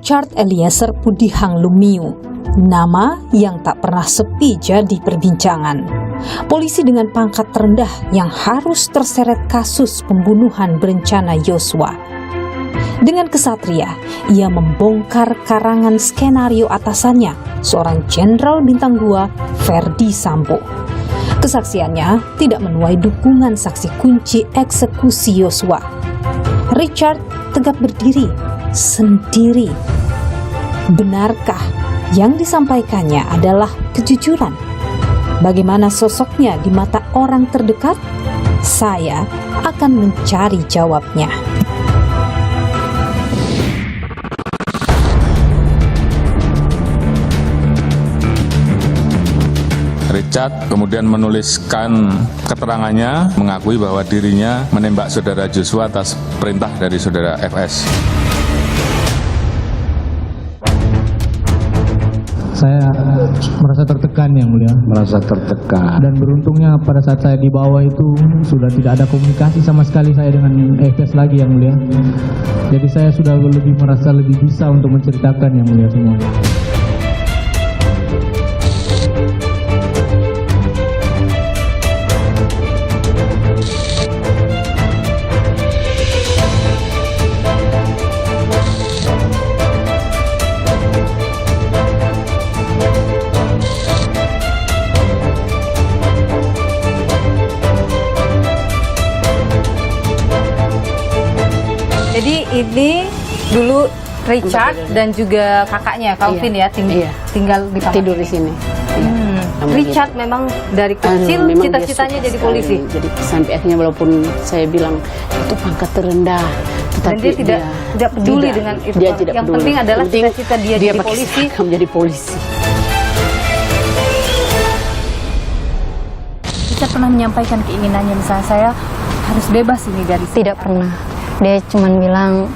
Richard Eliezer Pudihang Lumiu, nama yang tak pernah sepi jadi perbincangan. Polisi dengan pangkat terendah yang harus terseret kasus pembunuhan berencana Yosua. Dengan kesatria, ia membongkar karangan skenario atasannya, seorang jenderal bintang 2, Verdi Sambo. Kesaksiannya tidak menuai dukungan saksi kunci eksekusi Yosua. Richard tegap berdiri sendiri. Benarkah yang disampaikannya adalah kejujuran? Bagaimana sosoknya di mata orang terdekat? Saya akan mencari jawabnya. Richard kemudian menuliskan keterangannya, mengakui bahwa dirinya menembak saudara Joshua atas perintah dari saudara FS. Saya merasa tertekan, Yang Mulia. Merasa tertekan. Dan beruntungnya pada saat saya di bawah itu sudah tidak ada komunikasi sama sekali saya dengan FS lagi, Yang Mulia. Jadi saya sudah merasa lebih bisa untuk menceritakan, Yang Mulia, semua. Jadi ini dulu Richard dan juga kakaknya Calvin ya tinggal di kamar. Tidur di sini. Richard memang dari kecil cita-citanya jadi polisi. Jadi sampai akhirnya walaupun saya bilang itu pangkat terendah, dan dia tidak peduli dengan itu. Dia tidak yang peduli. penting adalah cita-cita dia jadi polisi. Menjadi polisi. Richard pernah menyampaikan keinginannya, misalnya saya harus bebas ini dari tidak pernah. Dia cuma bilang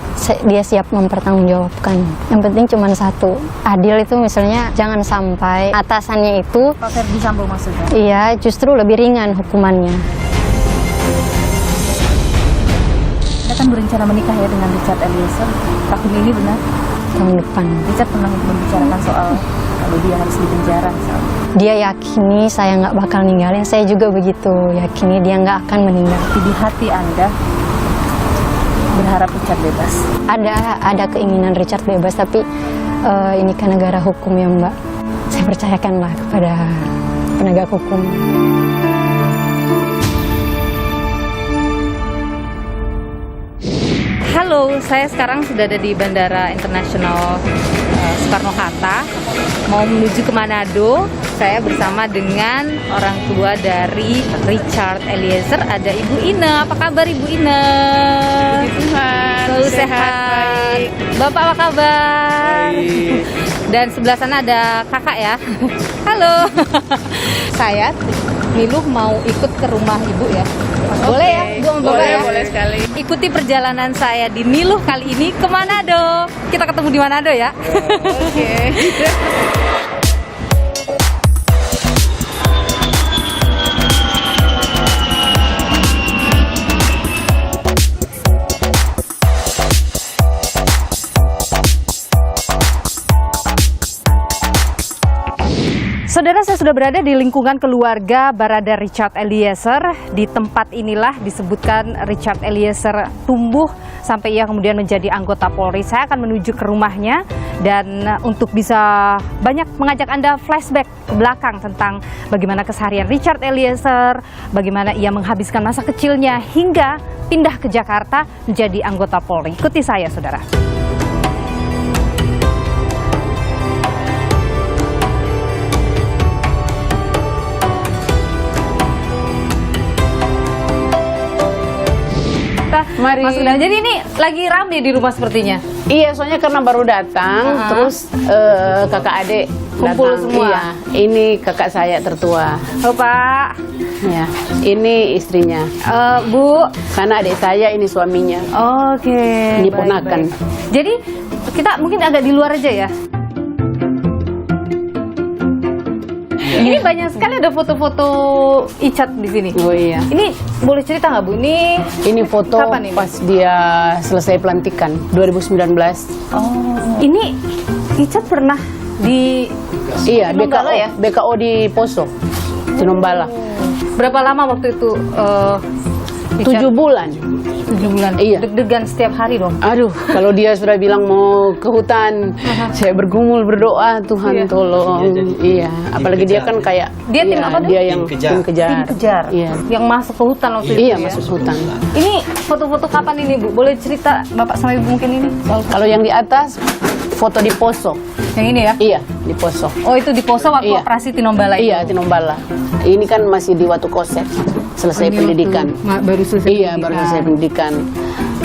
dia siap mempertanggungjawabkan. Yang penting cuma satu, adil itu misalnya jangan sampai atasannya itu Pak Verdi Sambo maksudnya. Iya, justru lebih ringan hukumannya. Anda kan berencana menikah ya dengan Richard Eliezer tahun ini, benar? Tahun depan. Richard pernah membicarakan soal kalau dia harus dipenjara misalnya. Dia yakini saya nggak bakal ninggalin, saya juga begitu yakini dia nggak akan meninggal. Tapi di hati Anda berharap Richard bebas. Ada keinginan Richard bebas, tapi ini kan negara hukum ya, Mbak. Saya percayakanlah kepada penegak hukum. Halo, saya sekarang sudah ada di Bandara Internasional Soekarno-Hatta, mau menuju ke Manado. Saya bersama dengan orang tua dari Richard Eliezer, ada Ibu Ina. Apa kabar Ibu Ina? Puji Tuhan, selalu sehat. Bapak apa kabar? Baik. Dan sebelah sana ada kakak ya. Halo. Saya Miluh mau ikut ke rumah Ibu ya. Boleh ya, Bu sama Bapak ya? Boleh sekali. Ikuti perjalanan saya di Niluh kali ini ke Manado. Kita ketemu di Manado ya. Oke. Saudara, saya sudah berada di lingkungan keluarga Barada Richard Eliezer. Di tempat inilah disebutkan Richard Eliezer tumbuh sampai ia kemudian menjadi anggota Polri. Saya akan menuju ke rumahnya dan untuk bisa banyak mengajak Anda flashback ke belakang tentang bagaimana keseharian Richard Eliezer, bagaimana ia menghabiskan masa kecilnya hingga pindah ke Jakarta menjadi anggota Polri. Ikuti saya, saudara. Mari. Masuk dalam. Jadi ini lagi rame di rumah sepertinya. Iya, soalnya karena baru datang, terus kakak adik Kumpul datang. semua. Iya, ini kakak saya tertua. Oh Pak, Ya, ini istrinya. Bu. Karena adik saya ini suaminya. Oke. Ini baik, ponakan. baik. Jadi kita mungkin agak di luar aja ya. Ini banyak sekali ada foto-foto Icat di sini. Oh iya. Ini boleh cerita nggak Bu? Ini foto Kapan ini? pas dia selesai pelantikan 2019. Oh. Ini Icat pernah di Iya, Tinombala BKO, ya? BKO di Poso, Tinombala. Berapa lama waktu itu? 7 bulan. 7 bulan. Iya. Deg-degan setiap hari dong. Aduh, kalau dia sudah bilang mau ke hutan, saya bergumul berdoa, Tuhan Iya. tolong. Iya, apalagi dia kan kayak Dia tim apa tuh? Dia yang tim kejar. Tim kejar. Iya. Yang masuk ke hutan waktu itu Iya, ya. masuk hutan. Ini foto-foto kapan ini Bu? Boleh cerita Bapak sama Ibu mungkin ini? Kalau yang di atas foto di Poso. Yang ini ya? Iya, di Poso. Oh itu di Poso waktu Iya. operasi Tinombala itu? Iya, Tinombala. Ini kan masih di Watu Kosek, selesai Ini pendidikan. waktu baru selesai Iya, baru selesai pendidikan.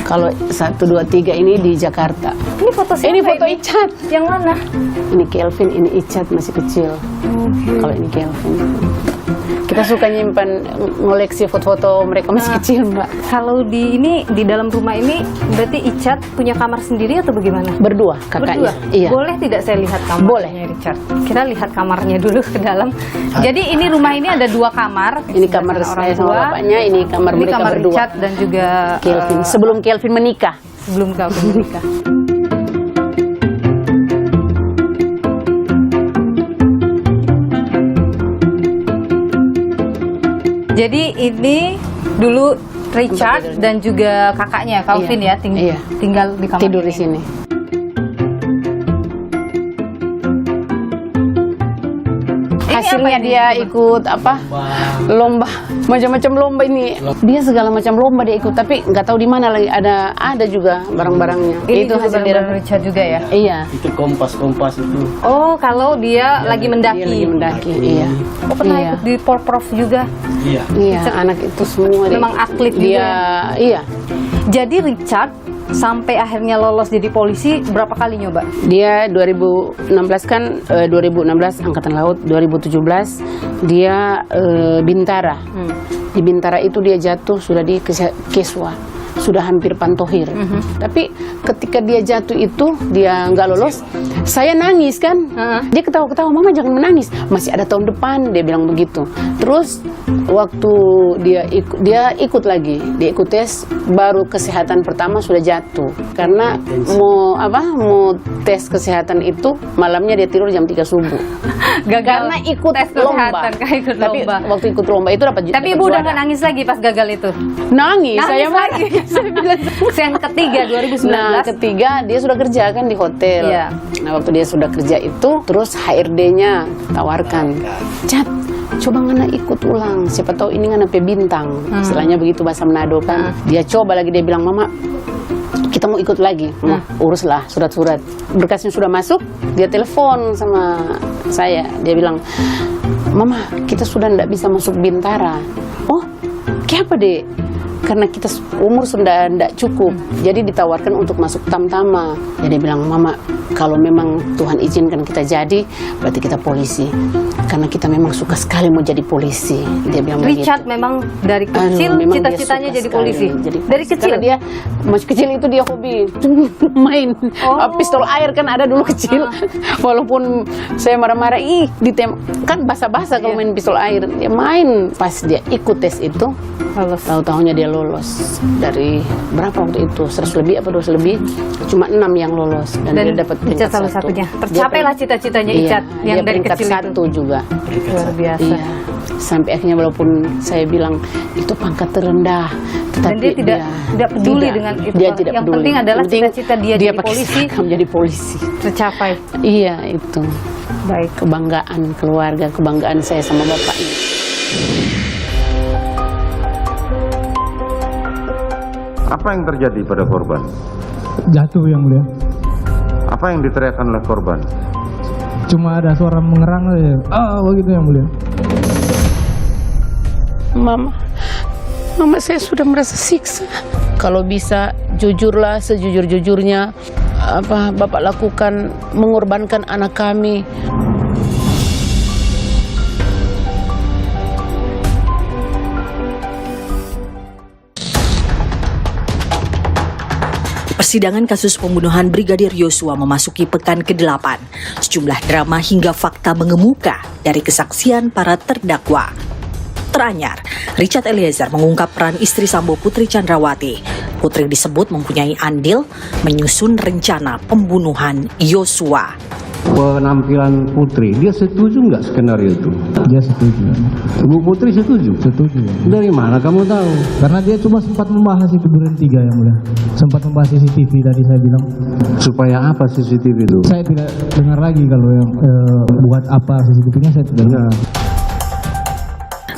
Kalau 1, 2, 3 ini di Jakarta. Ini foto siapa Ini foto ini? Icat. Yang mana? Ini Kelvin, ini Icat masih kecil. Kalau ini Kelvin. Kita suka nyimpan ngoleksi foto-foto mereka masih kecil, Mbak. Kalau di dalam rumah ini berarti Icat punya kamar sendiri atau bagaimana? Berdua kakaknya. Berdua? Iya. Boleh tidak saya lihat kamarnya Boleh. Richard? Kita lihat kamarnya dulu ke dalam. Jadi ini rumah ini ada 2 kamar. Ini kamar saya sama bapaknya, ini kamar Ini mereka kamar berdua. Richard dan juga Kelvin. Sebelum Kelvin menikah. sebelum Kelvin menikah. Jadi ini dulu Richard dan juga kakaknya Calvin Iya. ya Iya. tinggal di kamar Tidur di ini. sini. Hasilnya apa ini? dia ikut apa? Lomba, macam-macam lomba ini. Dia segala macam lomba dia ikut, tapi nggak tahu di mana lagi ada juga barang-barangnya. Ini Itu juga hasil barang-barang dia. Richard juga ya. Iya. Itu kompas itu. Oh, kalau dia lagi mendaki. Dia lagi mendaki, iya. Oh, pernah Iya. ikut di Porprov juga. Iya. Iya, anak itu semua dia Memang ikut. atlet juga. Dia, iya. Jadi Richard sampai akhirnya lolos jadi polisi berapa kali nyoba? Dia 2016 kan 2016 Angkatan Laut, 2017 dia Bintara. Di Bintara itu dia jatuh sudah di Keswa, sudah hampir pantohir. Tapi ketika dia jatuh itu dia nggak lolos, saya nangis kan. Dia ketawa-ketawa, "Mama jangan menangis, masih ada tahun depan," dia bilang begitu. Terus waktu dia ikut lagi, dia ikut tes, baru kesehatan pertama sudah jatuh karena mau tes kesehatan itu malamnya dia tidur jam 3 subuh. Gagal Karena ikut tes lomba. kesehatan, karena ikut Tapi lomba. waktu ikut lomba itu dapat Tapi Ibu udah nggak nangis lagi pas gagal itu? nangis, saya Nangis marah. lagi. Yang ketiga 2019. Nah, ketiga dia sudah kerja kan di hotel. Iya. Nah, waktu dia sudah kerja itu, terus HRD-nya tawarkan, "Cat, coba ngana ikut ulang. Siapa tahu ini ngana pe bintang." Istilahnya begitu bahasa Manado kan. Dia coba lagi, dia bilang, "Mama, kita mau ikut lagi." Nah, uruslah surat-surat. Berkasnya sudah masuk, dia telepon sama saya. Dia bilang, "Mama, kita sudah tidak bisa masuk Bintara." "Oh, kenapa, Dek?" "Karena kita umur sudah tidak cukup, jadi ditawarkan untuk masuk Tamtama." Jadi bilang, "Mama, kalau memang Tuhan izinkan kita jadi, berarti kita polisi. Karena kita memang suka sekali mau jadi polisi." Dia bilang Richard begitu. memang dari kecil Memang dia cita-citanya suka jadi sekali polisi. jadi Dari polisi. kecil. Karena dia masih kecil itu dia hobi main pistol air kan ada dulu kecil. Walaupun saya marah-marah, kan basa-basa kalau main pistol air. Dia main. Pas dia ikut tes itu, Lolos. tahu-tahunya dia lolos. Dari berapa waktu itu? 100 lebih apa 200 lebih? Cuma 6 yang lolos dan dia dapat Icat peringkat salah 1. satunya. Tercapailah cita-citanya Icat yang dia dari peringkat kecil itu. 1 juga. Luar biasa. Iya, sampai akhirnya walaupun saya bilang itu pangkat terendah, tetapi Dan dia tidak peduli dengan itu. Dia tidak Yang peduli. penting adalah Yang penting cita-cita dia jadi pakai polisi. seragam jadi polisi. Tercapai. Iya, itu Baik. kebanggaan keluarga, kebanggaan saya sama bapaknya. Apa yang terjadi pada korban? Jatuh yang mulia. Apa yang diteriakkan oleh korban? Cuma ada suara mengerang aja. Begitu yang mulia. Mama saya sudah merasa siksa. Kalau bisa jujurlah sejujur-jujurnya apa Bapak lakukan, mengorbankan anak kami. Persidangan kasus pembunuhan Brigadir Yosua memasuki pekan ke-8. Sejumlah drama hingga fakta mengemuka dari kesaksian para terdakwa. Teranyar, Richard Eliezer mengungkap peran istri Sambo Putri Chandrawati. Putri disebut mempunyai andil menyusun rencana pembunuhan Yosua. Penampilan Putri, dia setuju nggak skenario itu? Dia setuju. Bu Putri setuju? Setuju. Dari mana kamu tahu? Karena dia cuma sempat membahas itu Duren 3 yang mulia. Sempat membahas CCTV tadi saya bilang. Supaya apa CCTV itu? Saya tidak dengar lagi kalau yang buat apa CCTV-nya saya tidak dengar.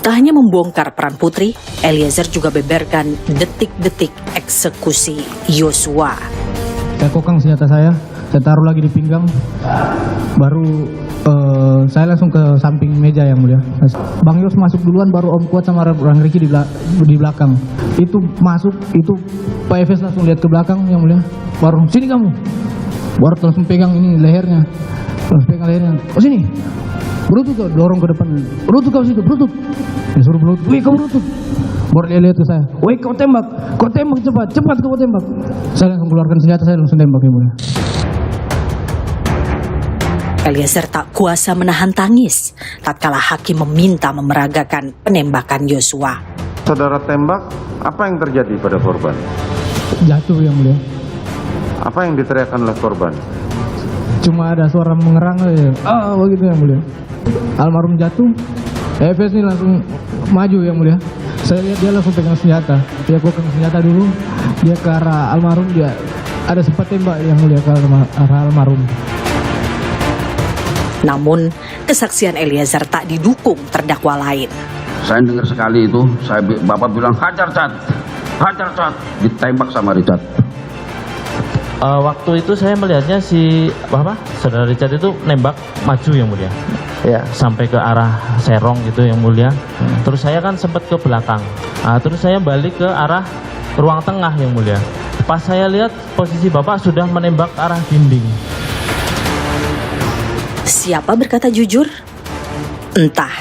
Tak hanya membongkar peran Putri, Eliezer juga beberkan detik-detik eksekusi Yosua. Saya kokang senjata saya taruh lagi di pinggang, baru saya langsung ke samping meja yang mulia. Bang Yos masuk duluan, baru Om Kuat sama Bang Riki di belakang. Itu masuk, itu Pak Efes langsung lihat ke belakang yang mulia. Baru sini kamu, baru langsung pegang ini lehernya, Oh sini, berutut kau, dorong ke depan, berutut kau situ, berutut. Disuruh berutut, wih kau berutut. Baru dia lihat ke saya, wih kau tembak cepat kau tembak. Saya langsung keluarkan senjata, saya langsung tembak yang mulia. Eliezer tak kuasa menahan tangis tatkala hakim meminta memeragakan penembakan Yosua. Saudara tembak, apa yang terjadi pada korban? Jatuh yang mulia. Apa yang diteriakkan oleh korban? Cuma ada suara mengerang aja. Begitu yang mulia. Almarhum jatuh, Efes ini langsung maju yang mulia. Saya lihat dia langsung pegang senjata. Dia pegang senjata dulu, dia ke arah almarhum, dia ada sempat tembak yang mulia ke arah almarhum. Namun, kesaksian Eliezer tak didukung terdakwa lain. Saya dengar sekali itu, Bapak bilang, hajar Cat, ditembak sama Richard. Waktu itu saya melihatnya saudara Richard itu nembak maju yang mulia, ya sampai ke arah Serong gitu yang mulia. Terus saya kan sempat ke belakang, terus saya balik ke arah ruang tengah yang mulia. Pas saya lihat posisi Bapak sudah menembak arah dinding. Siapa berkata jujur? Entah.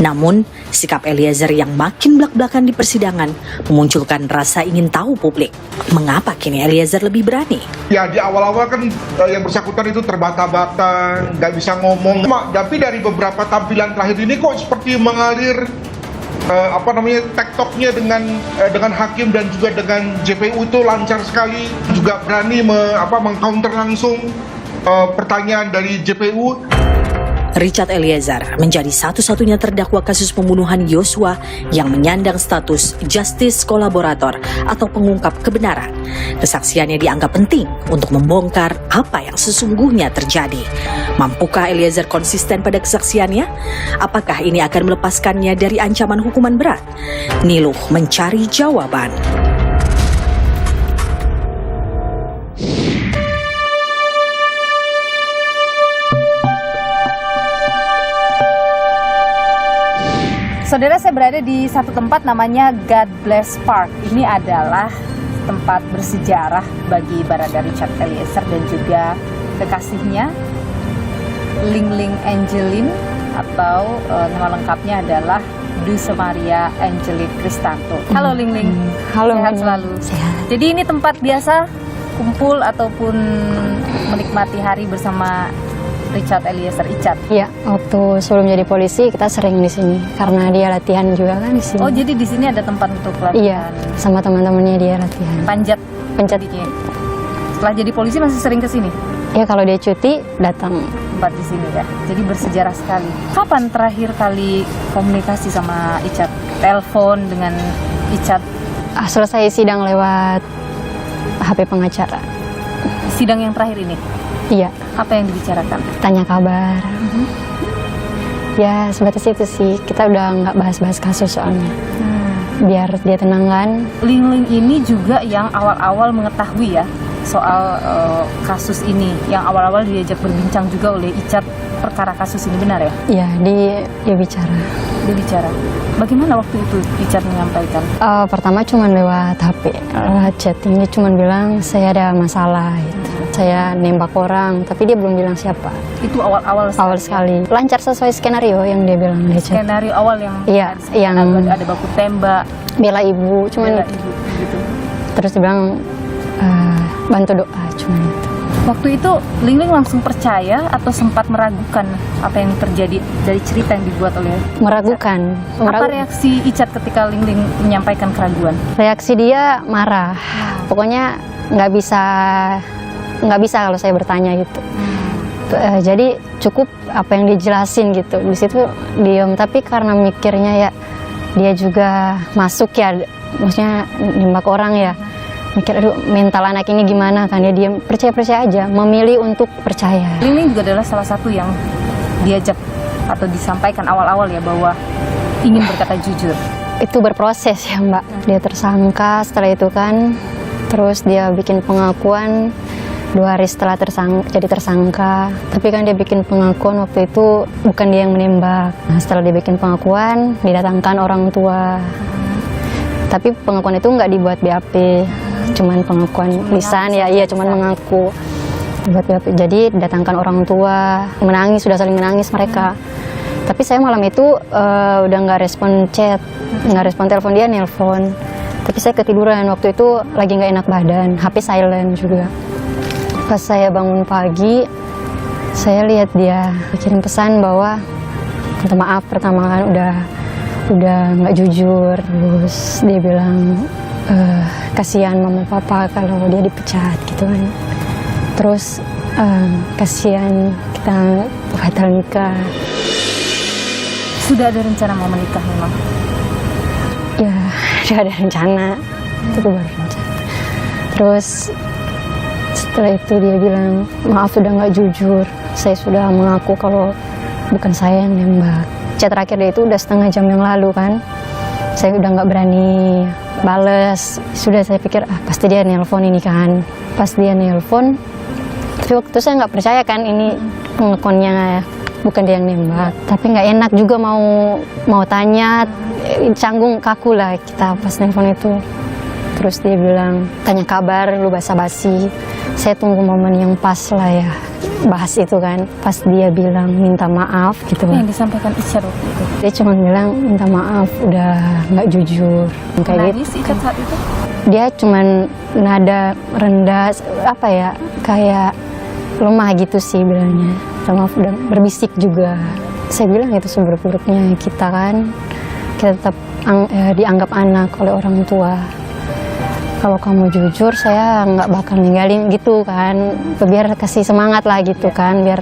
Namun, sikap Eliezer yang makin belak-belakan di persidangan memunculkan rasa ingin tahu publik. Mengapa kini Eliezer lebih berani? Ya, di awal-awal kan yang bersangkutan itu terbata-bata, nggak bisa ngomong. Tapi dari beberapa tampilan terakhir ini kok seperti mengalir tektoknya dengan hakim dan juga dengan JPU itu lancar sekali. Juga berani mengcounter langsung pertanyaan dari JPU. Richard Eliezer menjadi satu-satunya terdakwa kasus pembunuhan Yosua yang menyandang status justice kolaborator atau pengungkap kebenaran. Kesaksiannya dianggap penting untuk membongkar apa yang sesungguhnya terjadi. Mampukah Eliezer konsisten pada kesaksiannya? Apakah ini akan melepaskannya dari ancaman hukuman berat? Niluh mencari jawaban. Saudara, saya berada di satu tempat namanya God Bless Park. Ini adalah tempat bersejarah bagi Barada Richard Eliezer dan juga kekasihnya Ling Ling Angeline, atau nama lengkapnya adalah Dulce Maria Angeline Cristanto. Halo Ling Ling. Halo. Sehat selalu. Sehat. Jadi ini tempat biasa kumpul ataupun menikmati hari bersama Richard Eliezer Icat. Iya, waktu sebelum jadi polisi kita sering di sini karena dia latihan juga kan di sini. Oh, jadi di sini ada tempat untuk latihan. Iya, sama teman-temannya dia latihan. Panjat. Iya. Setelah jadi polisi masih sering ke sini? Iya, kalau dia cuti datang. Tempat di sini ya. Jadi bersejarah sekali. Kapan terakhir kali komunikasi sama Icat? Telepon dengan Icat? Selesai sidang lewat HP pengacara. Sidang yang terakhir ini? Iya. Apa yang dibicarakan? Tanya kabar. Ya sebatas itu sih. Kita udah nggak bahas-bahas kasus soalnya. Biar dia tenang kan. Ling Ling ini juga yang awal-awal mengetahui ya soal kasus ini. Yang awal-awal diajak berbincang juga oleh Icat perkara kasus ini, benar ya? Iya, dia bicara. Dia bicara. Bagaimana waktu itu Icat menyampaikan? Pertama cuma lewat HP, lewat chatting. Dia cuma bilang saya ada masalah gitu. Saya nembak orang, tapi dia belum bilang siapa. Itu awal-awal sekali. Lancar sesuai skenario yang dia bilang di chat. Skenario awal yang yang ada baku tembak, bela ibu, cuman bela ibu gitu. Terus dia bilang bantu doa, cuma itu. Waktu itu Ling-Ling langsung percaya atau sempat meragukan apa yang terjadi dari cerita yang dibuat oleh Meragukan. Apa reaksi Icat ketika Ling-Ling menyampaikan keraguan? Reaksi dia marah. Pokoknya nggak bisa kalau saya bertanya gitu. Jadi cukup apa yang dijelasin gitu. Di situ diam, tapi karena mikirnya ya dia juga masuk ya, maksudnya nembak orang ya. Mikir, aduh mental anak ini gimana kan, dia diam, percaya aja, memilih untuk percaya. Ling-Ling juga adalah salah satu yang diajak atau disampaikan awal-awal ya bahwa ingin berkata jujur. Itu berproses ya Mbak, dia tersangka, setelah itu kan terus dia bikin pengakuan 2 hari setelah jadi tersangka. Tapi kan dia bikin pengakuan waktu itu bukan dia yang menembak. Nah, setelah dia bikin pengakuan, didatangkan orang tua. Tapi pengakuan itu nggak dibuat BAP, cuman pengakuan lisan ya, iya cuman mengaku. Dibuat BAP. Jadi didatangkan orang tua, menangis, sudah saling menangis mereka. Tapi saya malam itu udah nggak respon chat, nggak respon telepon, dia nelpon. Tapi saya ketiduran, waktu itu lagi nggak enak badan, HP silent juga. Pas saya bangun pagi, saya lihat dia bikin pesan bahwa minta maaf pertama kan udah nggak jujur, terus dia bilang kasihan mama papa kalau dia dipecat gitu kan. Terus kasihan kita batal nikah. Sudah ada rencana mau menikah memang? Ya, sudah ada rencana. Itu baru rencana. Terus setelah itu dia bilang, maaf sudah nggak jujur. Saya sudah mengaku kalau bukan saya yang nembak. Chat terakhir dia itu udah setengah jam yang lalu kan. Saya udah nggak berani bales. Sudah saya pikir, pasti dia nelpon ini kan. Pas dia nelpon, tapi waktu itu saya nggak percaya kan ini pengakuannya bukan dia yang nembak. Tapi nggak enak juga mau tanya, canggung kaku lah kita pas nelpon itu. Terus dia bilang, tanya kabar, lu basa-basi. Saya tunggu momen yang pas lah ya, bahas itu kan. Pas dia bilang minta maaf gitu. Yang disampaikan Icat waktu itu? Dia cuma bilang minta maaf, udah nggak jujur. Kayak nangis gitu. Icat saat itu? Dia cuma nada rendah, apa ya, kayak lemah gitu sih bilangnya. Minta maaf, udah berbisik juga. Saya bilang itu seburuk-buruknya kita kan. Kita tetap dianggap anak oleh orang tua. Kalau kamu jujur, saya nggak bakal ninggalin gitu kan. Biar kasih semangat lah gitu kan. Biar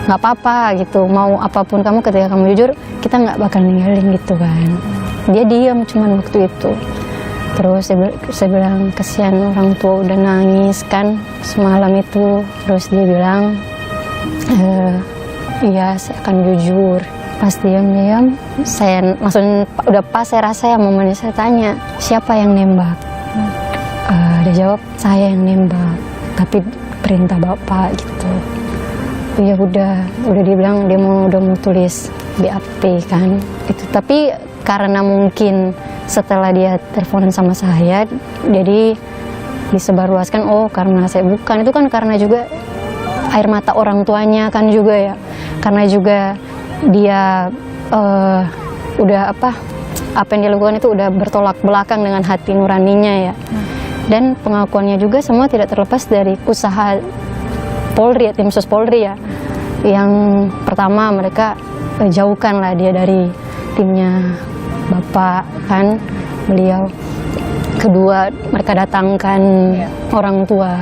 nggak apa-apa gitu. Mau apapun kamu ketika kamu jujur, kita nggak bakal ninggalin gitu kan. Dia diam cuman waktu itu. Terus saya bilang, kasihan orang tua udah nangis kan semalam itu. Terus dia bilang, iya saya akan jujur. Pas diam-diam, saya langsung udah pas saya rasa ya momennya saya tanya, siapa yang nembak? Dia jawab, saya yang nembak, tapi perintah bapak gitu. Ya udah dia bilang udah mau tulis BAP kan. Itu tapi karena mungkin setelah dia teleponan sama saya, jadi disebarluaskan, oh karena saya bukan, itu kan karena juga air mata orang tuanya kan juga ya. Karena juga dia udah apa yang dia lakukan itu udah bertolak belakang dengan hati nuraninya ya. Dan pengakuannya juga semua tidak terlepas dari usaha Polri ya, tim sus Polri ya. Yang pertama mereka jauhkan lah dia dari timnya bapak kan, beliau. Kedua mereka datangkan orang tua.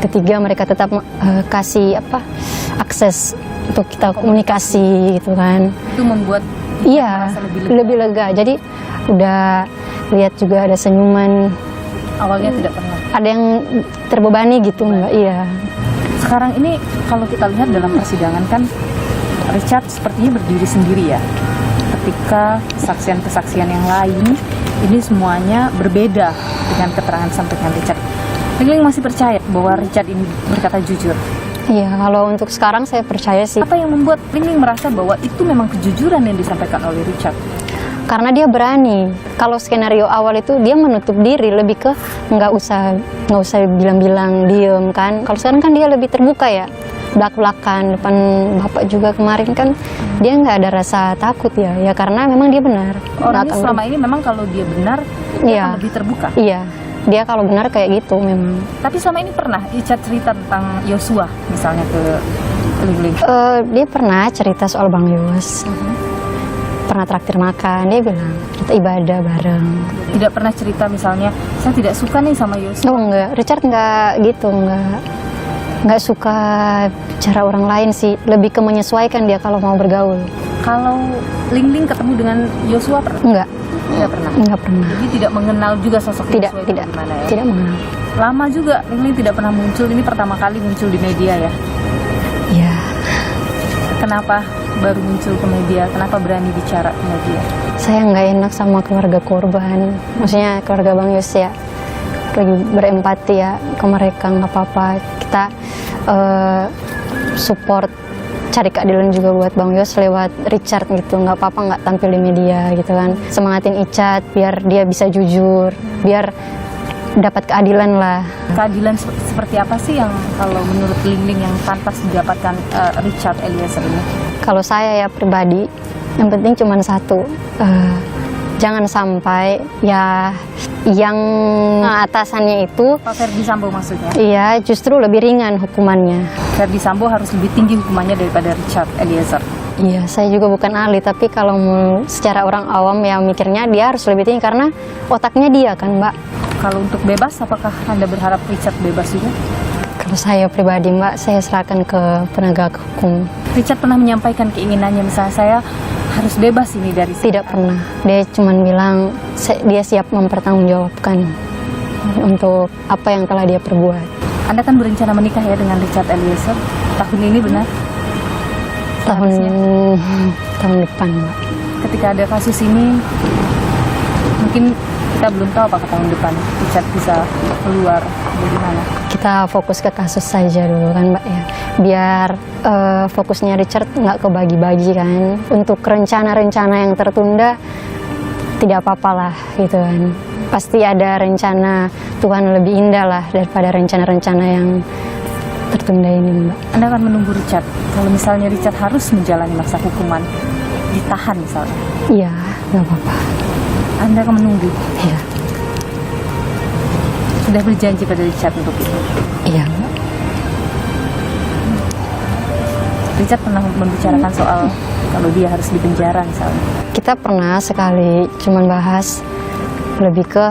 Ketiga mereka tetap kasih akses untuk kita komunikasi gitu kan. Itu membuat lebih lega. Jadi udah lihat juga ada senyuman. Awalnya tidak pernah. Ada yang terbebani gitu Mbak, iya. Sekarang ini kalau kita lihat dalam persidangan kan Richard sepertinya berdiri sendiri ya. Ketika kesaksian-kesaksian yang lain ini semuanya berbeda dengan keterangan sampaikan Richard. Ling-Ling masih percaya bahwa Richard ini berkata jujur? Iya, kalau untuk sekarang saya percaya sih. Apa yang membuat Ling-Ling merasa bahwa itu memang kejujuran yang disampaikan oleh Richard? Karena dia berani. Kalau skenario awal itu dia menutup diri, lebih ke nggak usah bilang-bilang diem kan. Kalau sekarang kan dia lebih terbuka ya, belak-belakan depan bapak juga kemarin kan dia nggak ada rasa takut ya. Ya karena memang dia benar. Orangnya selama ini memang kalau dia benar dia akan lebih terbuka. Iya, dia kalau benar kayak gitu memang. Tapi selama ini pernah Richard cerita tentang Yosua misalnya ke Ling-Ling? Dia pernah cerita soal Bang Yos. Pernah traktir makan, dia bilang kita ibadah bareng. Tidak pernah cerita misalnya saya tidak suka nih sama Yosua? Oh enggak, Richard enggak gitu, enggak suka cara orang lain sih, lebih ke menyesuaikan dia kalau mau bergaul. Kalau Ling-Ling ketemu dengan Yosua pernah? Enggak. Tidak pernah? Enggak pernah. Jadi tidak mengenal juga sosok Tidak, Yosua tidak, gimana ya? tidak mengenal. Lama juga Ling-Ling tidak pernah muncul, ini pertama kali muncul di media ya? Iya. Kenapa baru muncul ke media? Kenapa berani bicara ke media? Saya nggak enak sama keluarga korban, maksudnya keluarga Bang Yos ya, lagi berempati ya ke mereka, nggak apa-apa. Kita support, cari keadilan juga buat Bang Yos lewat Richard gitu, nggak apa-apa nggak tampil di media gitu kan. Semangatin Icat biar dia bisa jujur, biar dapat keadilan lah. Keadilan seperti apa sih yang kalau menurut Ling-Ling yang pantas didapatkan Richard Eliezer ini? Kalau saya ya pribadi, yang penting cuma satu, jangan sampai ya yang atasannya itu, Pak Ferdi Sambo maksudnya? iya justru lebih ringan hukumannya. Ferdi Sambo harus lebih tinggi hukumannya daripada Richard Eliezer. Iya, saya juga bukan ahli, tapi kalau secara orang awam ya mikirnya dia harus lebih tinggi karena otaknya dia kan, Mbak. Kalau untuk bebas, apakah Anda berharap Richard bebas juga? Kalau saya pribadi, Mbak, saya serahkan ke penegak hukum. Richard pernah menyampaikan keinginannya, misalnya saya harus bebas ini dari... Tidak pernah. Dia cuma bilang dia siap mempertanggungjawabkan untuk apa yang telah dia perbuat. Anda kan berencana menikah ya dengan Richard Eliezer tahun ini, benar? Tahun depan, Mbak. Ketika ada kasus ini, mungkin kita belum tahu apakah tahun depan Richard bisa keluar bagaimana. Kita fokus ke kasus saja dulu kan, Mbak ya. Biar fokusnya Richard nggak kebagi-bagi kan. Untuk rencana-rencana yang tertunda tidak apa-apa lah gitu kan. Pasti ada rencana Tuhan lebih indah lah daripada rencana-rencana yang tertunda ini, Mbak. Anda akan menunggu Richard. Kalau misalnya Richard harus menjalani masa hukuman, ditahan misalnya. Iya, nggak apa-apa. Anda akan menunggu. Iya. Sudah berjanji pada Richard untuk itu. Iya, Mbak. Richard pernah membicarakan soal kalau dia harus dipenjara misalnya. Kita pernah sekali cuman bahas lebih ke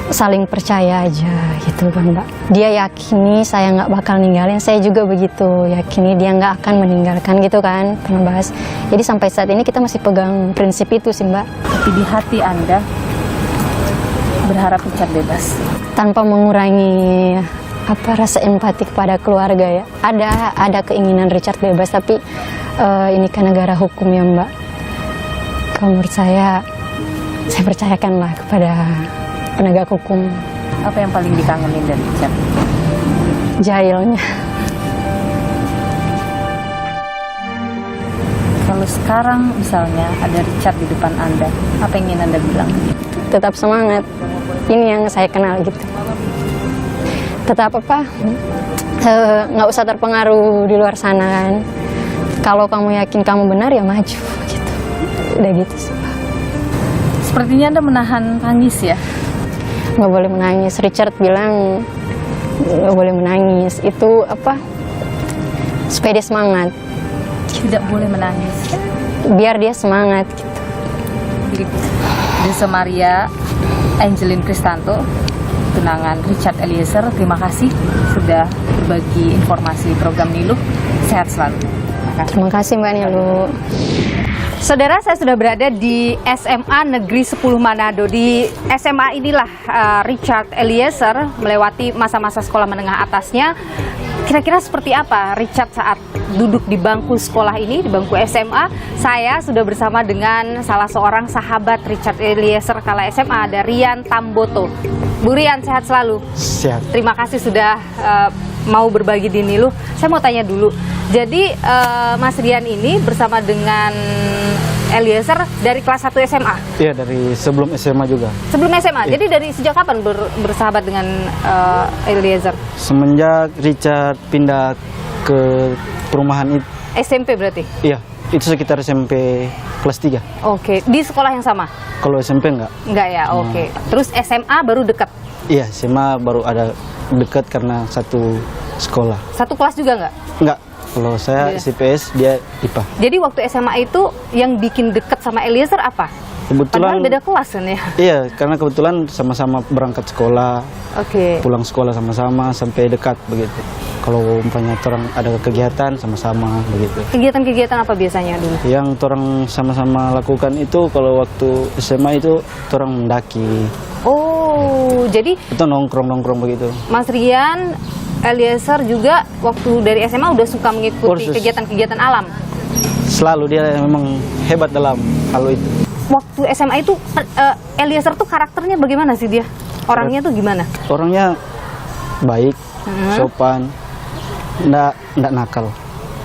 saling percaya aja gitu kan, Mbak. Dia yakini saya nggak bakal ninggalin, saya juga begitu yakini dia nggak akan meninggalkan gitu kan, pernah bahas. Jadi sampai saat ini kita masih pegang prinsip itu sih, Mbak. Tapi di hati Anda berharap Richard bebas tanpa mengurangi rasa empati kepada keluarga ya. Ada keinginan Richard bebas, tapi ini kan negara hukum ya, Mbak. Kalau menurut saya percayakanlah kepada penegak hukum. Apa yang paling dikangenin dari Richard? Jahilnya. Kalau sekarang misalnya ada Richard di depan Anda, apa yang ingin Anda bilang? Tetap semangat. Ini yang saya kenal gitu. Tetap nggak usah terpengaruh di luar sana kan. Kalau kamu yakin kamu benar ya maju gitu. Udah gitu sih, Pak. Sepertinya Anda menahan tangis ya? Nggak boleh menangis. Richard bilang nggak boleh menangis. Itu supaya dia semangat. Tidak boleh menangis. Biar dia semangat gitu. Desa Maria Angelin Kristanto, tunangan Richard Eliezer, terima kasih sudah berbagi informasi program Niluh. Sehat selalu. Terima kasih Mbak Niluh. Saudara, saya sudah berada di SMA Negeri 10 Manado. Di SMA inilah Richard Eliezer melewati masa-masa sekolah menengah atasnya. Kira-kira seperti apa Richard saat duduk di bangku sekolah ini, di bangku SMA? Saya sudah bersama dengan salah seorang sahabat Richard Eliezer kala SMA, ada Rian Tamboto. Bu Rian, sehat selalu? Sehat. Terima kasih sudah mau berbagi di Niluh. Saya mau tanya dulu, jadi Mas Rian ini bersama dengan Eliezer dari kelas 1 SMA? Iya, dari sebelum SMA juga. Sebelum SMA? Iya. Jadi dari sejak kapan bersahabat dengan Eliezer? Semenjak Richard pindah ke perumahan itu. SMP berarti? Iya, itu sekitar SMP kelas 3. Oke, di sekolah yang sama? Kalau SMP enggak. Enggak ya, oke. Terus SMA baru dekat? Iya, SMA baru ada dekat karena satu sekolah. Satu kelas juga nggak? Enggak, kalau saya Beda. IPS, dia IPA. Jadi waktu SMA itu yang bikin deket sama Eliezer apa? Kebetulan Padahal beda kelas kan ya? Iya, karena kebetulan sama-sama berangkat sekolah, Oke. pulang sekolah sama-sama sampai dekat begitu. Kalau umpamanya orang ada kegiatan sama-sama begitu. Kegiatan-kegiatan apa biasanya dulu? Yang orang sama-sama lakukan itu kalau waktu SMA itu orang mendaki. Oh, jadi Itu nongkrong-nongkrong begitu. Mas Rian, Eliezer juga waktu dari SMA udah suka mengikuti Kursus. kegiatan-kegiatan alam. Selalu dia memang hebat dalam hal itu. Waktu SMA itu Eliezer tuh karakternya bagaimana sih dia? Orangnya tuh gimana? Orangnya baik, sopan, ndak nakal,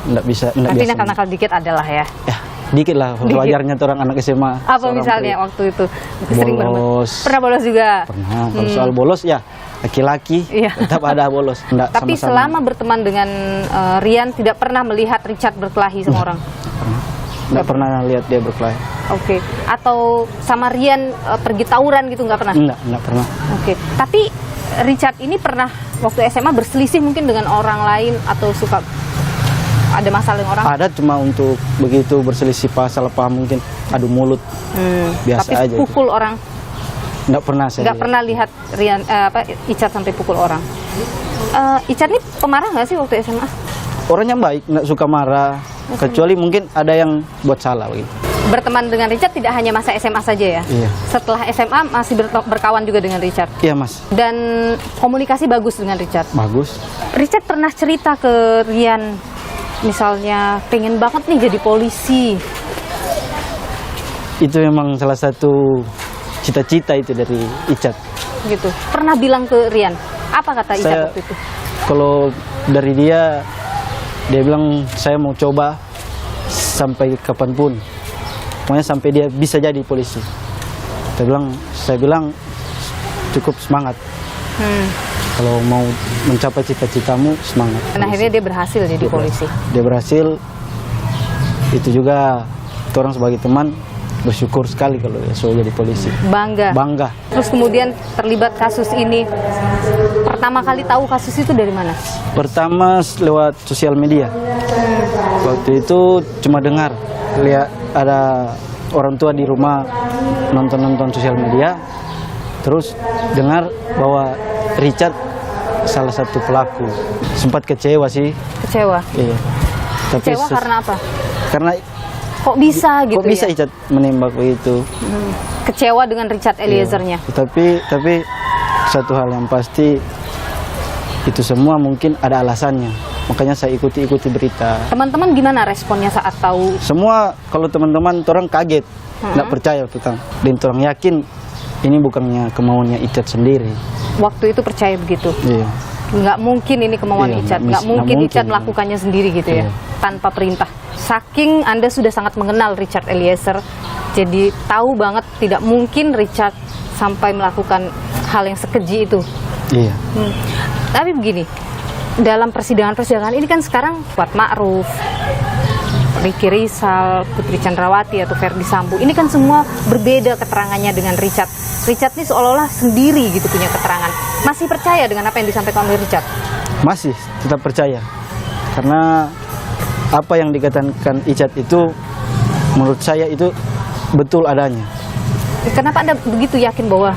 ndak bisa, ndak Tapi biasa. nakal-nakal dikit adalah ya. Ya, dikit lah Dikit. wajarnya orang anak SMA. Apa Seorang misalnya waktu itu? Sering banget. bolos. Pernah bolos juga? Pernah. Kalau soal bolos ya laki-laki Iya. tetap ada bolos. Ndak Tapi sama-sama. selama berteman dengan Rian tidak pernah melihat Richard berkelahi sama orang? Nggak pernah lihat dia berkelahi. Oke. Atau sama Rian pergi tawuran gitu nggak pernah? Nggak pernah. Oke. Tapi Richard ini pernah waktu SMA berselisih mungkin dengan orang lain atau suka ada masalah dengan orang? Ada cuma untuk begitu berselisih pasal apa mungkin adu mulut. Biasa Tapi aja. pukul orang? Nggak pernah saya. Nggak pernah lihat Rian Richard sampai pukul orang. Richard ini pemarah nggak sih waktu SMA? Orangnya baik, nggak suka marah. Kecuali mungkin ada yang buat salah begitu. Berteman dengan Richard tidak hanya masa SMA saja ya? Iya. Setelah SMA masih berkawan juga dengan Richard? Iya mas. Dan komunikasi bagus dengan Richard? Bagus. Richard pernah cerita ke Rian, misalnya pengen banget nih jadi polisi. Itu memang salah satu cita-cita itu dari Icat. Gitu. Pernah bilang ke Rian, apa kata Icat Saya- waktu itu? Kalau dari dia bilang saya mau coba sampai kapanpun. Pokoknya sampai dia bisa jadi polisi. Saya bilang cukup semangat. Kalau mau mencapai cita-citamu, semangat. Dan akhirnya dia berhasil jadi polisi. Dia berhasil. Itu juga orang sebagai teman bersyukur sekali kalau dia sudah jadi polisi. Bangga. Bangga. Terus kemudian terlibat kasus ini. Pertama kali tahu kasus itu dari mana? Pertama lewat sosial media. Waktu itu cuma dengar, lihat ada orang tua di rumah nonton sosial media, terus dengar bahwa Richard salah satu pelaku. Sempat kecewa sih. Kecewa? Iya. Tapi Kecewa karena apa? Karena kok bisa gitu kok bisa ya? Richard menembak begitu. Kecewa dengan Richard Eliezernya. Tapi satu hal yang pasti itu semua mungkin ada alasannya. Makanya saya ikuti berita. Teman-teman gimana responnya saat tahu? Semua kalau teman-teman orang kaget, nggak percaya kita. Dan orang yakin ini bukannya kemauannya Icat sendiri. Waktu itu percaya begitu? Iya. Nggak mungkin ini kemauan Iya, Icat, nggak nggak mungkin mungkin. Icat melakukannya sendiri gitu ya, Iya. tanpa perintah. Saking Anda sudah sangat mengenal Richard Eliezer, jadi tahu banget tidak mungkin Richard sampai melakukan hal yang sekeji itu. Iya. Tapi begini, dalam persidangan ini kan sekarang Kuat Ma'ruf, Ricky Rizal, Putri Chandrawati atau Verdi Sambo, ini kan semua berbeda keterangannya dengan Richard. Richard ini seolah-olah sendiri gitu punya keterangan. Masih percaya dengan apa yang disampaikan oleh Richard? Masih tetap percaya. Karena apa yang dikatakan Icat itu menurut saya itu betul adanya. Kenapa Anda begitu yakin bahwa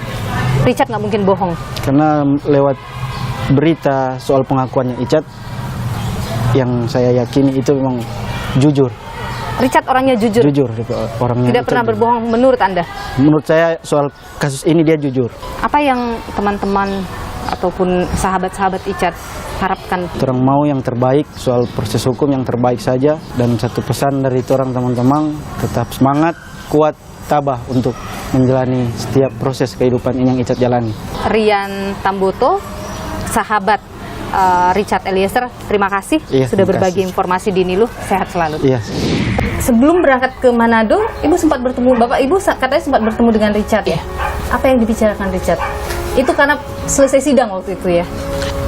Richard nggak mungkin bohong? Karena lewat berita soal pengakuannya Icat yang saya yakini itu memang jujur. Richard orangnya jujur? Jujur, orangnya Tidak pernah Richard berbohong menurut Anda? Menurut saya soal kasus ini dia jujur. Apa yang teman-teman ataupun sahabat-sahabat Icat harapkan? Orang mau yang terbaik, soal proses hukum yang terbaik saja. Dan satu pesan dari orang teman-teman, tetap semangat, kuat, tabah untuk menjalani setiap proses kehidupan ini yang Icat jalani. Rian Tamboto, sahabat Richard Eliezer, terima kasih Iya, sudah terima berbagi kasih. informasi di Niluh. Sehat selalu. Iya. Sebelum berangkat ke Manado, Ibu sempat bertemu, Bapak Ibu katanya sempat bertemu dengan Richard ya? Apa yang dibicarakan Richard? Itu karena selesai sidang waktu itu ya?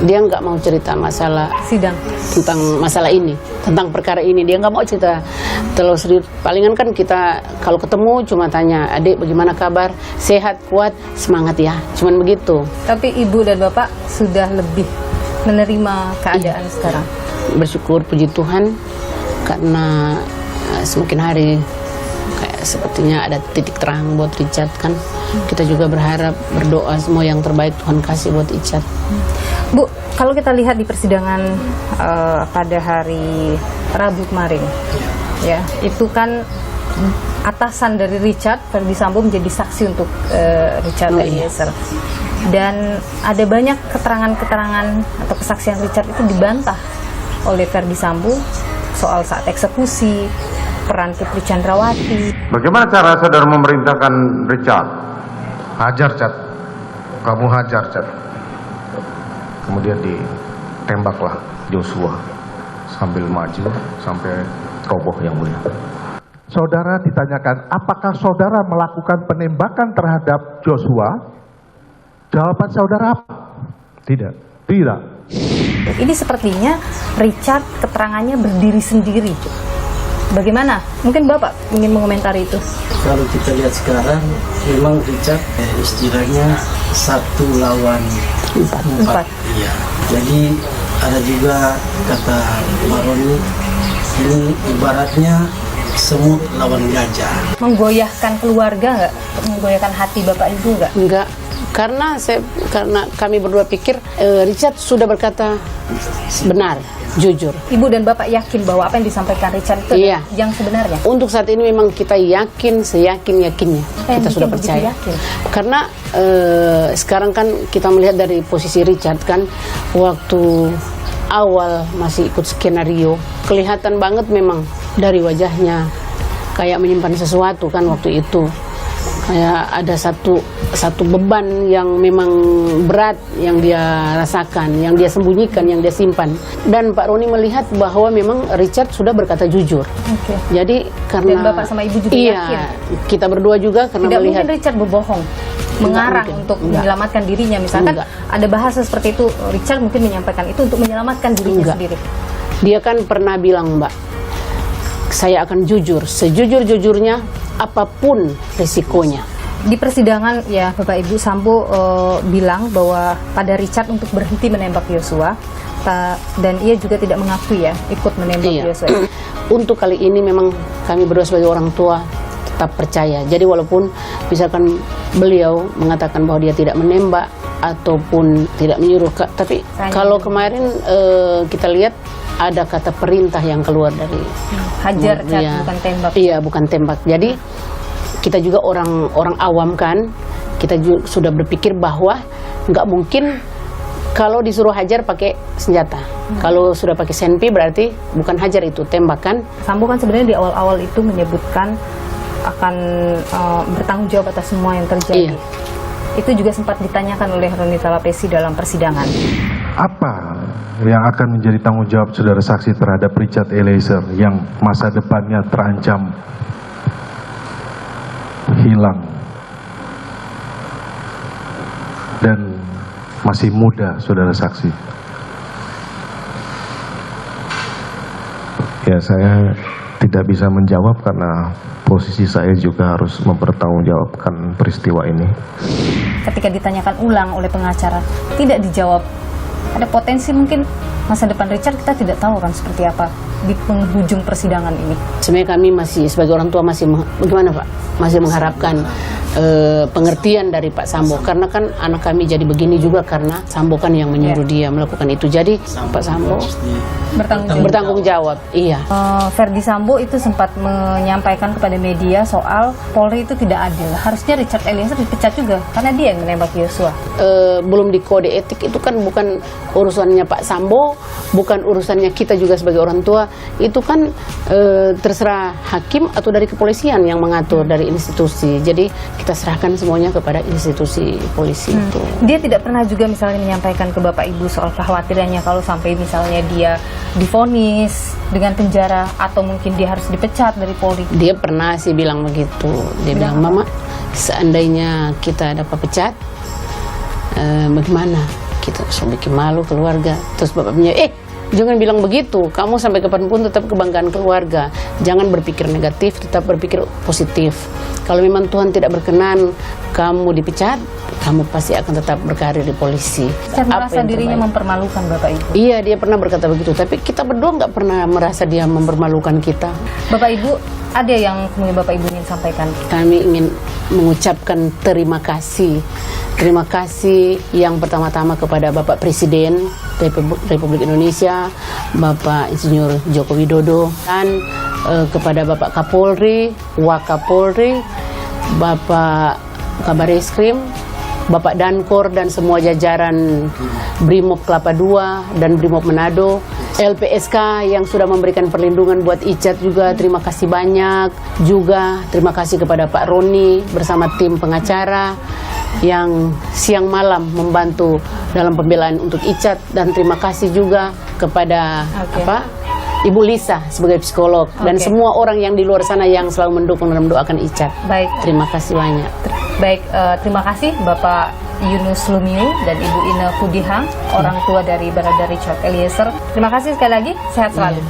Dia nggak mau cerita masalah sidang tentang masalah ini, tentang perkara ini. Dia nggak mau cerita terlalu serius. Palingan kan kita kalau ketemu cuma tanya, adik bagaimana kabar, sehat, kuat, semangat ya, cuman begitu. Tapi ibu dan bapak sudah lebih menerima keadaan sekarang. Bersyukur, puji Tuhan, karena semakin hari kayak sepertinya ada titik terang buat Richard kan. Kita juga berharap, berdoa semua yang terbaik Tuhan kasih buat Richard. Bu, kalau kita lihat di persidangan pada hari Rabu kemarin, ya itu kan atasan dari Richard, Ferdy Sambo menjadi saksi untuk Richard Eliezer. Dan ada banyak keterangan-keterangan atau kesaksian Richard itu dibantah oleh Ferdy Sambo soal saat eksekusi, peran Putri Chandrawati. Bagaimana cara saudara memerintahkan Richard? Hajar, Cat. Kamu hajar, Cat. Kemudian ditembaklah Joshua sambil maju sampai roboh yang mulia. Saudara ditanyakan, apakah saudara melakukan penembakan terhadap Joshua? Jawaban saudara apa? Tidak. Tidak. Ini sepertinya Richard keterangannya berdiri sendiri. Bagaimana? Mungkin Bapak ingin mengomentari itu. Kalau kita lihat sekarang, memang Richard istilahnya 1 lawan 4. Iya. Jadi ada juga kata Pak Roni, ini ibaratnya semut lawan gajah. Menggoyahkan keluarga nggak? Menggoyahkan hati Bapak Ibu nggak? Enggak. Karena kami berdua pikir Richard sudah berkata benar, jujur. Ibu dan Bapak yakin bahwa apa yang disampaikan Richard itu yang sebenarnya? Untuk saat ini memang kita yakin, seyakin-yakinnya. Kita sudah percaya. Karena sekarang kan kita melihat dari posisi Richard kan, waktu awal masih ikut skenario, kelihatan banget memang dari wajahnya kayak menyimpan sesuatu kan waktu itu. Kayak ada satu beban yang memang berat yang dia rasakan, yang dia sembunyikan, yang dia simpan. Dan Pak Roni melihat bahwa memang Richard sudah berkata jujur. Jadi karena dan Bapak sama Ibu juga yakin. Kita berdua juga karena tidak melihat mungkin Richard berbohong, mengarang untuk menyelamatkan dirinya. Misalkan ada bahasa seperti itu, Richard mungkin menyampaikan itu untuk menyelamatkan dirinya sendiri. Dia kan pernah bilang, Mbak, saya akan jujur, sejujur-jujurnya apapun risikonya. Di persidangan ya Bapak Ibu, Sambo bilang bahwa pada Richard untuk berhenti menembak Joshua, dan ia juga tidak mengakui ya ikut menembak Joshua. Untuk kali ini memang kami berdua sebagai orang tua tetap percaya. Jadi walaupun misalkan beliau mengatakan bahwa dia tidak menembak ataupun tidak menyuruh, tapi kalau kemarin kita lihat ada kata perintah yang keluar dari hajar, bukan tembak. Iya, bukan tembak. Jadi kita juga orang awam kan, kita juga sudah berpikir bahwa nggak mungkin kalau disuruh hajar pakai senjata. Kalau sudah pakai senpi berarti bukan hajar, itu tembakan. Sambo kan sebenarnya di awal-awal itu menyebutkan akan bertanggung jawab atas semua yang terjadi. Itu juga sempat ditanyakan oleh Roni Talapesi dalam persidangan. Apa yang akan menjadi tanggung jawab saudara saksi terhadap Richard Eliezer yang masa depannya terancam hilang dan masih muda, saudara saksi? Ya, saya tidak bisa menjawab karena posisi saya juga harus mempertanggungjawabkan peristiwa ini. Ketika ditanyakan ulang oleh pengacara, tidak dijawab. Ada potensi mungkin masa depan Richard kita tidak tahu kan seperti apa di penghujung persidangan ini. Sebenarnya kami masih sebagai orang tua masih bagaimana Pak? Masih mengharapkan pengertian dari Pak Sambo, karena kan anak kami jadi begini juga karena Sambo kan yang menyuruh dia melakukan itu. Jadi Pak Sambo bertanggung jawab. Iya. Ferdy Sambo itu sempat menyampaikan kepada media soal Polri itu tidak adil. Harusnya Richard Eliezer dipecat juga karena dia yang menembak Joshua. Belum di kode etik, itu kan bukan urusannya Pak Sambo, bukan urusannya kita juga sebagai orang tua. Itu kan terserah hakim atau dari kepolisian yang mengatur dari institusi. Jadi kita serahkan semuanya kepada institusi polisi itu. Dia tidak pernah juga misalnya menyampaikan ke Bapak Ibu soal kekhawatirannya kalau sampai misalnya dia divonis dengan penjara atau mungkin dia harus dipecat dari Polri. Dia pernah sih bilang begitu. Dia bilang, Mama, seandainya kita dapat pecat, bagaimana? Kita bikin malu keluarga. Terus bapaknya, jangan bilang begitu. Kamu sampai kapanpun tetap kebanggaan keluarga. Jangan berpikir negatif, tetap berpikir positif. Kalau memang Tuhan tidak berkenan kamu dipecat, kamu pasti akan tetap berkarir di polisi. Saya merasa dirinya mempermalukan Bapak Ibu. Iya, dia pernah berkata begitu. Tapi kita berdua nggak pernah merasa dia mempermalukan kita. Bapak Ibu, ada yang kemudian Bapak Ibu ingin sampaikan? Kami ingin mengucapkan terima kasih. Terima kasih yang pertama-tama kepada Bapak Presiden Republik Indonesia, Bapak Insinyur Joko Widodo, dan kepada Bapak Kapolri, Wakapolri, Bapak Kabar Eskrim, Bapak Dankor dan semua jajaran Brimob Kelapa II dan Brimob Manado, LPSK yang sudah memberikan perlindungan buat Icat juga, terima kasih banyak. Juga terima kasih kepada Pak Roni bersama tim pengacara yang siang malam membantu dalam pembelaan untuk Icat, dan terima kasih juga kepada Ibu Lisa sebagai psikolog dan semua orang yang di luar sana yang selalu mendukung dan mendoakan Icat. Baik, terima kasih banyak. Baik, terima kasih Bapak Yunus Lumiu dan Ibu Ine Pudihang, orang tua dari Barada Richard Eliezer. Terima kasih sekali lagi, sehat selalu.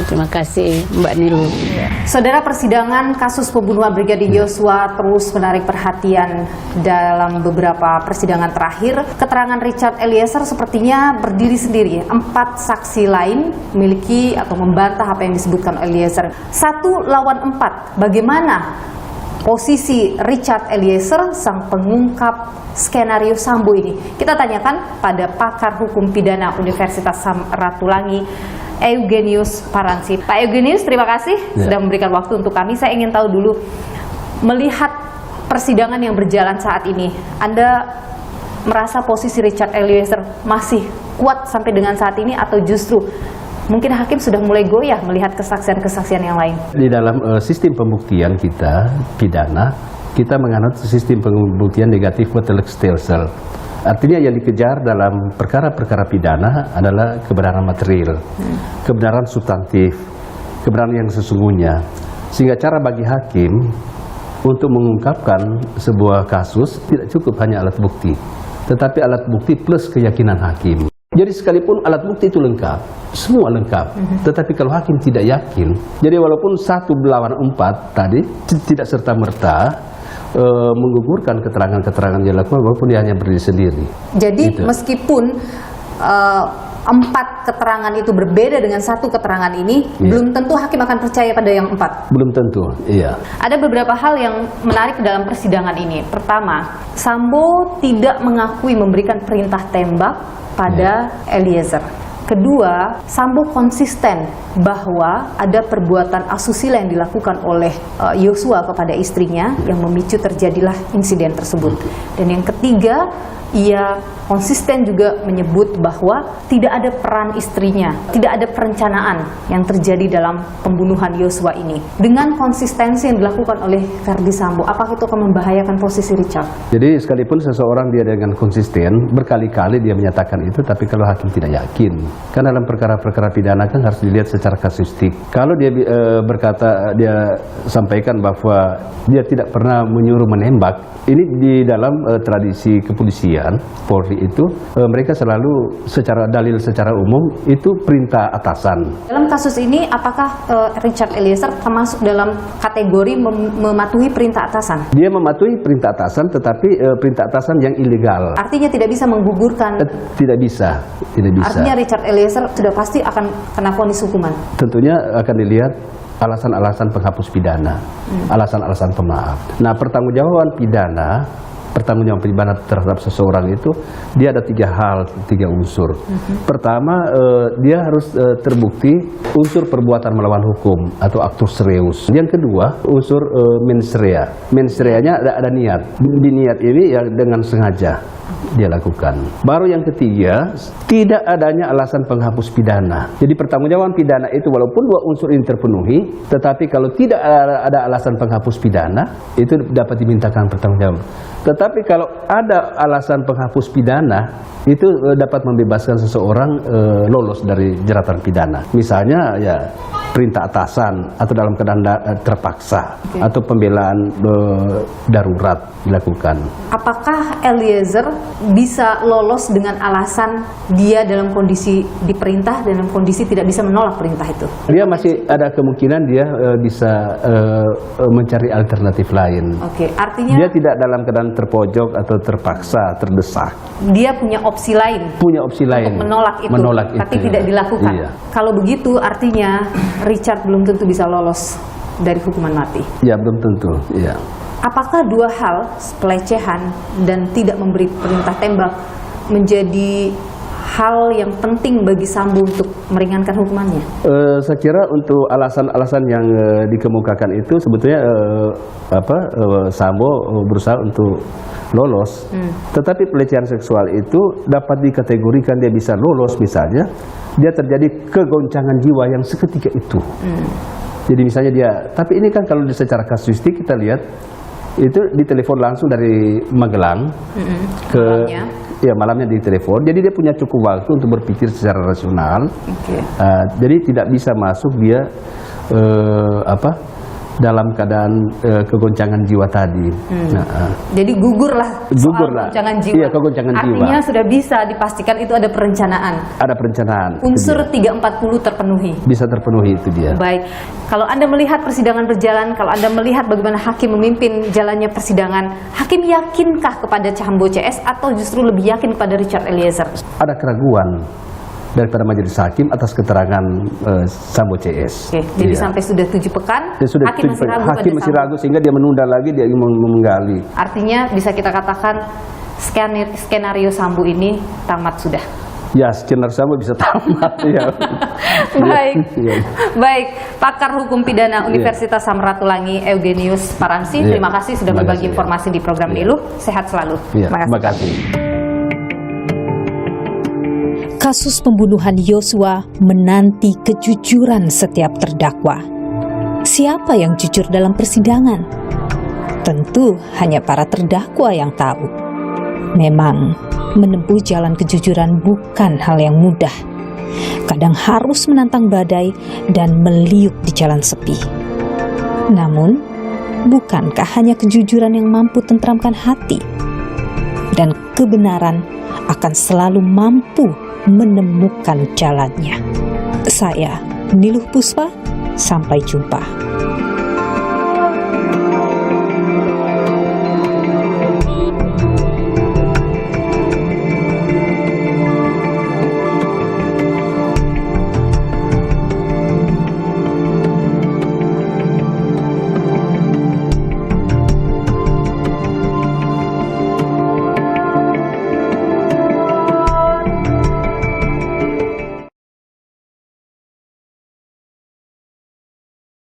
Terima kasih Mbak Nilu. Saudara, persidangan kasus pembunuhan Brigadir Yosua terus menarik perhatian. Dalam beberapa persidangan terakhir, keterangan Richard Eliezer sepertinya berdiri sendiri. 4 saksi lain memiliki atau membantah apa yang disebutkan Eliezer. 1 lawan 4. Bagaimana posisi Richard Eliezer, sang pengungkap skenario Sambo ini? Kita tanyakan pada pakar hukum pidana Universitas Samratulangi, Eugenius Paransi. Pak Eugenius, terima kasih sudah memberikan waktu untuk kami. Saya ingin tahu dulu, melihat persidangan yang berjalan saat ini, Anda merasa posisi Richard Eliezer masih kuat sampai dengan saat ini, atau justru mungkin hakim sudah mulai goyah melihat kesaksian-kesaksian yang lain? Di dalam sistem pembuktian kita, pidana, kita menganut sistem pembuktian negatif Wettelegstelsel. Artinya yang dikejar dalam perkara-perkara pidana adalah kebenaran material, kebenaran substantif, kebenaran yang sesungguhnya. Sehingga cara bagi hakim untuk mengungkapkan sebuah kasus tidak cukup hanya alat bukti, tetapi alat bukti plus keyakinan hakim. Jadi sekalipun alat bukti itu lengkap, semua lengkap, tetapi kalau hakim tidak yakin, jadi walaupun 1 lawan 4 tadi tidak serta-merta menggugurkan keterangan-keterangan yang dilakukan, walaupun dia hanya berdiri sendiri. Jadi gitu. Meskipun 4 keterangan itu berbeda dengan 1 keterangan ini, belum tentu hakim akan percaya pada yang 4. Belum tentu, iya. Ada beberapa hal yang menarik dalam persidangan ini. Pertama, Sambo tidak mengakui memberikan perintah tembak pada Eliezer. Kedua, Sambo konsisten bahwa ada perbuatan asusila yang dilakukan oleh Yosua kepada istrinya yang memicu terjadilah insiden tersebut. Dan yang ketiga, ia konsisten juga menyebut bahwa tidak ada peran istrinya, tidak ada perencanaan yang terjadi dalam pembunuhan Yosua ini. Dengan konsistensi yang dilakukan oleh Verdi Sambo, apakah itu akan membahayakan posisi Richard? Jadi sekalipun seseorang dia dengan konsisten, berkali-kali dia menyatakan itu, tapi kalau hakim tidak yakin, kan dalam perkara-perkara pidana kan harus dilihat secara kasuistik. Kalau dia berkata, dia sampaikan bahwa dia tidak pernah menyuruh menembak, ini di dalam tradisi kepolisian Polri itu mereka selalu secara dalil secara umum itu perintah atasan. Dalam kasus ini apakah Richard Eliezer termasuk dalam kategori mematuhi perintah atasan? Dia mematuhi perintah atasan, tetapi perintah atasan yang ilegal. Artinya tidak bisa menggugurkan? Tidak bisa, tidak bisa. Artinya Richard Eliezer sudah pasti akan kena vonis hukuman? Tentunya akan dilihat alasan-alasan penghapus pidana, alasan-alasan pemaaf. Nah, pertanggungjawaban pidana terhadap seseorang itu dia ada 3 unsur. Pertama, dia harus terbukti unsur perbuatan melawan hukum atau actus reus. Yang kedua, unsur mens rea. Mens reanya ada niat. Di niat ini ya dengan sengaja dia lakukan. Baru yang ketiga, tidak adanya alasan penghapus pidana. Jadi pertanggungjawaban pidana itu walaupun 2 unsur ini terpenuhi, tetapi kalau tidak ada alasan penghapus pidana, itu dapat dimintakan pertanggungjawaban. Tetapi kalau ada alasan penghapus pidana, itu dapat membebaskan seseorang lolos dari jeratan pidana. Misalnya ya perintah atasan atau dalam keadaan terpaksa atau pembelaan darurat dilakukan. Apakah Eliezer bisa lolos dengan alasan dia dalam kondisi diperintah, dalam kondisi tidak bisa menolak perintah itu? Dia masih ada kemungkinan dia bisa mencari alternatif lain. Oke, artinya dia tidak dalam keadaan terpojok atau terpaksa, terdesak. Dia punya opsi lain. Punya opsi lain. Untuk menolak itu, tapi tidak dilakukan. Iya. Kalau begitu artinya Richard belum tentu bisa lolos dari hukuman mati. Ya, belum tentu. Iya. Apakah dua hal, pelecehan dan tidak memberi perintah tembak, menjadi hal yang penting bagi Sambo untuk meringankan hukumannya? Saya kira untuk alasan-alasan yang dikemukakan itu sebetulnya Sambo berusaha untuk lolos. Tetapi pelecehan seksual itu dapat dikategorikan dia bisa lolos misalnya dia terjadi kegoncangan jiwa yang seketika itu. Jadi misalnya dia, tapi ini kan kalau secara kasuistik kita lihat itu ditelepon langsung dari Magelang ke malamnya ditelepon. Jadi dia punya cukup waktu untuk berpikir secara rasional. Jadi tidak bisa masuk dia dalam keadaan kegoncangan jiwa tadi. Jadi gugurlah soal kegoncangan jiwa. Iya, kegoncangan jiwa. Artinya sudah bisa dipastikan itu ada perencanaan. Ada perencanaan. Unsur 340 terpenuhi. Bisa terpenuhi itu dia. Baik. Kalau Anda melihat persidangan berjalan, kalau Anda melihat bagaimana hakim memimpin jalannya persidangan, hakim yakinkah kepada Sambo CS atau justru lebih yakin kepada Richard Eliezer? Ada keraguan daripada majelis hakim atas keterangan Sambo CS. Oke, jadi sampai sudah 7 pekan, hakim masih ragu. Hakim masih ragu sehingga dia menunda lagi, dia ingin menggali. Artinya bisa kita katakan skenario Sambo ini tamat sudah. Ya, skenario Sambo bisa tamat. Ya. Baik, baik. Pakar hukum pidana Universitas Samratulangi Eugenius Paramsi, terima kasih sudah berbagi informasi di program Niluh. Sehat selalu. Terima kasih. Kasus pembunuhan Yosua menanti kejujuran setiap terdakwa. Siapa yang jujur dalam persidangan? Tentu hanya para terdakwa yang tahu. Memang, menempuh jalan kejujuran bukan hal yang mudah. Kadang harus menantang badai dan meliuk di jalan sepi. Namun, bukankah hanya kejujuran yang mampu tentramkan hati? Dan kebenaran akan selalu mampu menemukan jalannya. Saya, Niluh Puspa, sampai jumpa.